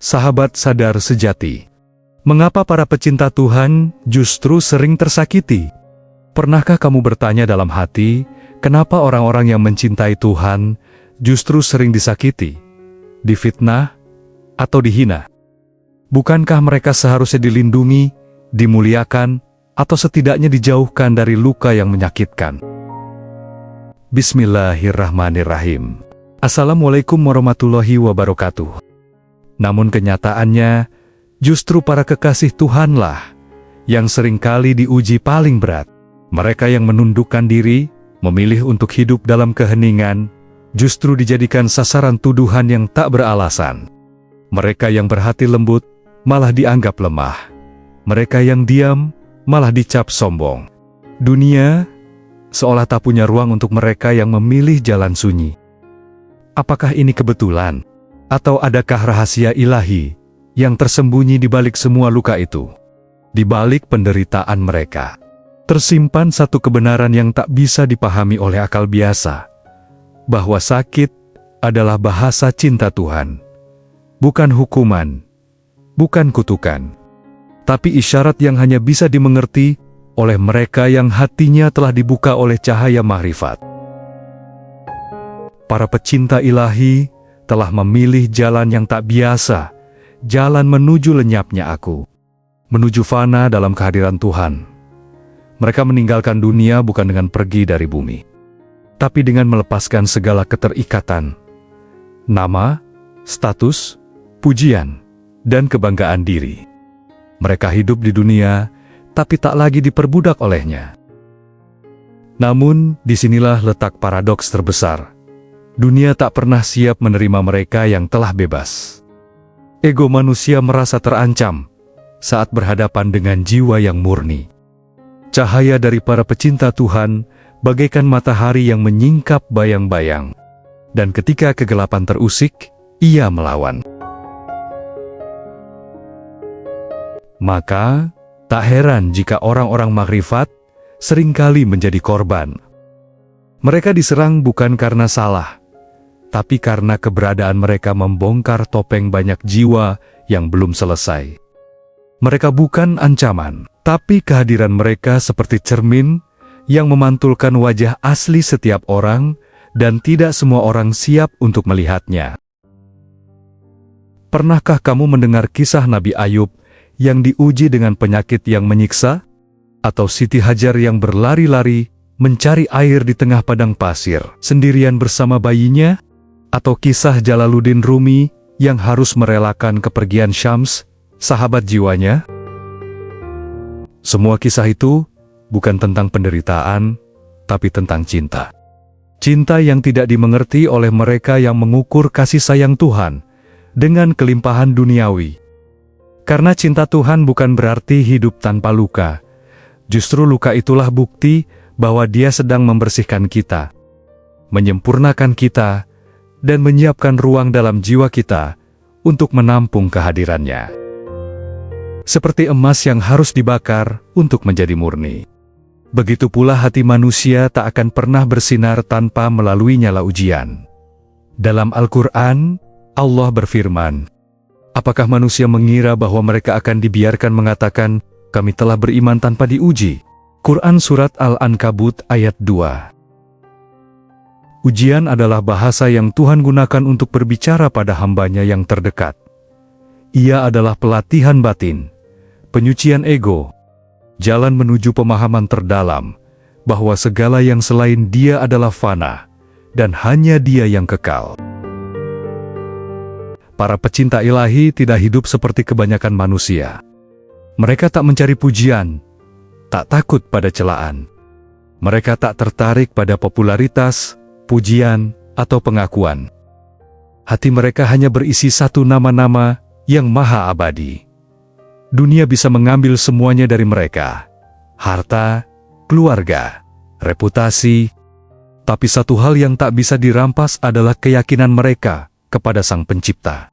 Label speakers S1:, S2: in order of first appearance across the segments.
S1: Sahabat sadar sejati. Mengapa para pecinta Tuhan justru sering tersakiti? Pernahkah kamu bertanya dalam hati, kenapa orang-orang yang mencintai Tuhan justru sering disakiti, difitnah, atau dihina? Bukankah mereka seharusnya dilindungi, dimuliakan, atau setidaknya dijauhkan dari luka yang menyakitkan? Bismillahirrahmanirrahim. Assalamualaikum warahmatullahi wabarakatuh. Namun kenyataannya, justru para kekasih Tuhanlah yang seringkali diuji paling berat. Mereka yang menundukkan diri, memilih untuk hidup dalam keheningan, justru dijadikan sasaran tuduhan yang tak beralasan. Mereka yang berhati lembut, malah dianggap lemah. Mereka yang diam, malah dicap sombong. Dunia seolah tak punya ruang untuk mereka yang memilih jalan sunyi. Apakah ini kebetulan? Atau adakah rahasia ilahi yang tersembunyi di balik semua luka itu? Di balik penderitaan mereka, tersimpan satu kebenaran yang tak bisa dipahami oleh akal biasa, bahwa sakit adalah bahasa cinta Tuhan, bukan hukuman, bukan kutukan, tapi isyarat yang hanya bisa dimengerti oleh mereka yang hatinya telah dibuka oleh cahaya makrifat. Para pecinta ilahi telah memilih jalan yang tak biasa, jalan menuju lenyapnya aku, menuju fana dalam kehadiran Tuhan. Mereka meninggalkan dunia bukan dengan pergi dari bumi, tapi dengan melepaskan segala keterikatan, nama, status, pujian, dan kebanggaan diri. Mereka hidup di dunia, tapi tak lagi diperbudak olehnya. Namun, disinilah letak paradoks terbesar. Dunia tak pernah siap menerima mereka yang telah bebas. Ego manusia merasa terancam saat berhadapan dengan jiwa yang murni. Cahaya dari para pecinta Tuhan bagaikan matahari yang menyingkap bayang-bayang. Dan ketika kegelapan terusik, ia melawan. Maka, tak heran jika orang-orang makrifat seringkali menjadi korban. Mereka diserang bukan karena salah, tapi karena keberadaan mereka membongkar topeng banyak jiwa yang belum selesai. Mereka bukan ancaman, tapi kehadiran mereka seperti cermin yang memantulkan wajah asli setiap orang, dan tidak semua orang siap untuk melihatnya. Pernahkah kamu mendengar kisah Nabi Ayub yang diuji dengan penyakit yang menyiksa? Atau Siti Hajar yang berlari-lari mencari air di tengah padang pasir sendirian bersama bayinya? Atau kisah Jalaluddin Rumi yang harus merelakan kepergian Syams, sahabat jiwanya? Semua kisah itu bukan tentang penderitaan, tapi tentang cinta. Cinta yang tidak dimengerti oleh mereka yang mengukur kasih sayang Tuhan dengan kelimpahan duniawi. Karena cinta Tuhan bukan berarti hidup tanpa luka. Justru luka itulah bukti bahwa Dia sedang membersihkan kita, menyempurnakan kita, dan menyiapkan ruang dalam jiwa kita untuk menampung kehadirannya. Seperti emas yang harus dibakar untuk menjadi murni, begitu pula hati manusia tak akan pernah bersinar tanpa melalui nyala ujian. Dalam Al-Quran, Allah berfirman, apakah manusia mengira bahwa mereka akan dibiarkan mengatakan, kami telah beriman tanpa diuji? Quran Surat Al-Ankabut ayat 2. Ujian adalah bahasa yang Tuhan gunakan untuk berbicara pada hamba-Nya yang terdekat. Ia adalah pelatihan batin, penyucian ego, jalan menuju pemahaman terdalam bahwa segala yang selain Dia adalah fana, dan hanya Dia yang kekal. Para pecinta ilahi tidak hidup seperti kebanyakan manusia. Mereka tak mencari pujian, tak takut pada celaan. Mereka tak tertarik pada popularitas, pujian, atau pengakuan. Hati mereka hanya berisi satu nama-nama yang maha abadi. Dunia bisa mengambil semuanya dari mereka. Harta, keluarga, reputasi. Tapi satu hal yang tak bisa dirampas adalah keyakinan mereka kepada Sang Pencipta.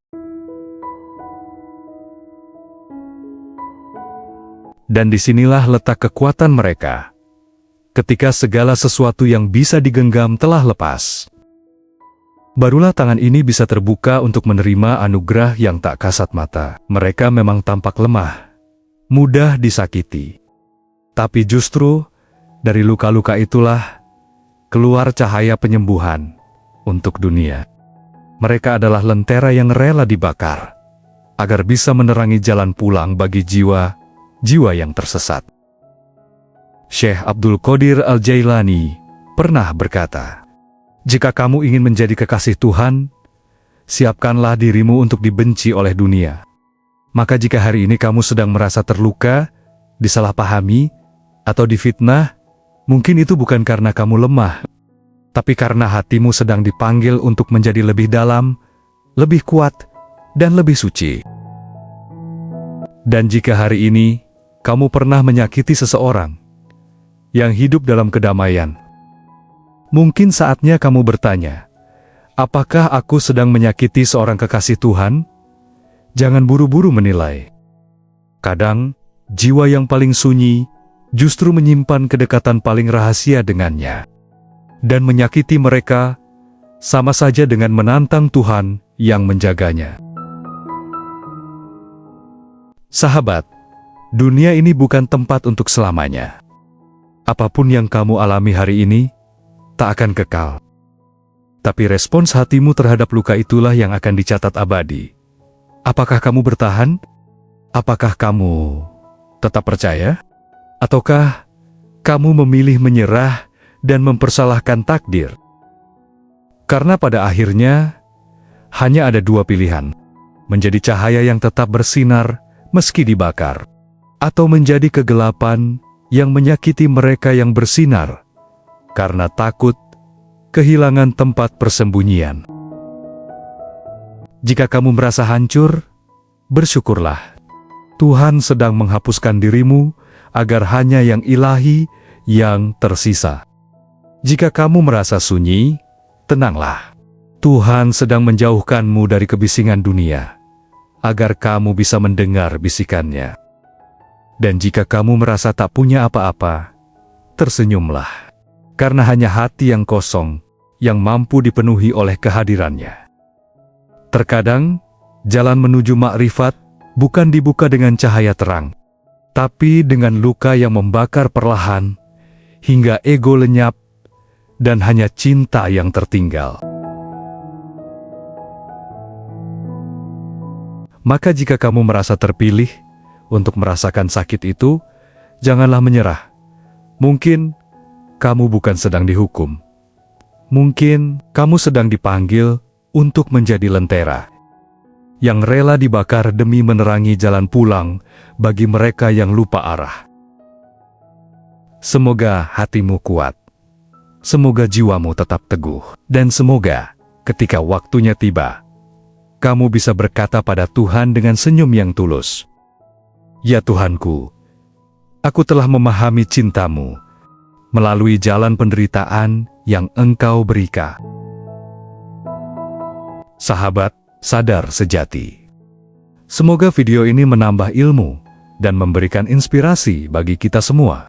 S1: Dan disinilah letak kekuatan mereka. Ketika segala sesuatu yang bisa digenggam telah lepas. Barulah tangan ini bisa terbuka untuk menerima anugerah yang tak kasat mata. Mereka memang tampak lemah, mudah disakiti. Tapi justru dari luka-luka itulah keluar cahaya penyembuhan untuk dunia. Mereka adalah lentera yang rela dibakar, agar bisa menerangi jalan pulang bagi jiwa-jiwa yang tersesat. Syekh Abdul Qadir Al-Jailani pernah berkata, "Jika kamu ingin menjadi kekasih Tuhan, siapkanlah dirimu untuk dibenci oleh dunia." Maka jika hari ini kamu sedang merasa terluka, disalahpahami, atau difitnah, mungkin itu bukan karena kamu lemah, tapi karena hatimu sedang dipanggil untuk menjadi lebih dalam, lebih kuat, dan lebih suci. Dan jika hari ini kamu pernah menyakiti seseorang yang hidup dalam kedamaian, mungkin saatnya kamu bertanya, apakah aku sedang menyakiti seorang kekasih Tuhan? Jangan buru-buru menilai. Kadang, jiwa yang paling sunyi justru menyimpan kedekatan paling rahasia dengannya. Dan menyakiti mereka sama saja dengan menantang Tuhan yang menjaganya. Sahabat, dunia ini bukan tempat untuk selamanya. Apapun yang kamu alami hari ini, tak akan kekal. Tapi respons hatimu terhadap luka itulah yang akan dicatat abadi. Apakah kamu bertahan? Apakah kamu tetap percaya? Ataukah kamu memilih menyerah dan mempersalahkan takdir? Karena pada akhirnya, hanya ada dua pilihan. Menjadi cahaya yang tetap bersinar meski dibakar, atau menjadi kegelapan yang menyakiti mereka yang bersinar, karena takut kehilangan tempat persembunyian. Jika kamu merasa hancur, bersyukurlah. Tuhan sedang menghapuskan dirimu agar hanya yang ilahi yang tersisa. Jika kamu merasa sunyi, tenanglah. Tuhan sedang menjauhkanmu dari kebisingan dunia, agar kamu bisa mendengar bisikannya. Dan jika kamu merasa tak punya apa-apa, tersenyumlah. Karena hanya hati yang kosong yang mampu dipenuhi oleh kehadirannya. Terkadang, jalan menuju makrifat bukan dibuka dengan cahaya terang, tapi dengan luka yang membakar perlahan, hingga ego lenyap, dan hanya cinta yang tertinggal. Maka jika kamu merasa terpilih untuk merasakan sakit itu, janganlah menyerah. Mungkin kamu bukan sedang dihukum. Mungkin kamu sedang dipanggil untuk menjadi lentera yang rela dibakar demi menerangi jalan pulang bagi mereka yang lupa arah. Semoga hatimu kuat, semoga jiwamu tetap teguh, dan semoga ketika waktunya tiba, kamu bisa berkata pada Tuhan dengan senyum yang tulus, "Ya Tuhanku, aku telah memahami cintamu melalui jalan penderitaan yang Engkau berikan." Sahabat sadar sejati, semoga video ini menambah ilmu dan memberikan inspirasi bagi kita semua.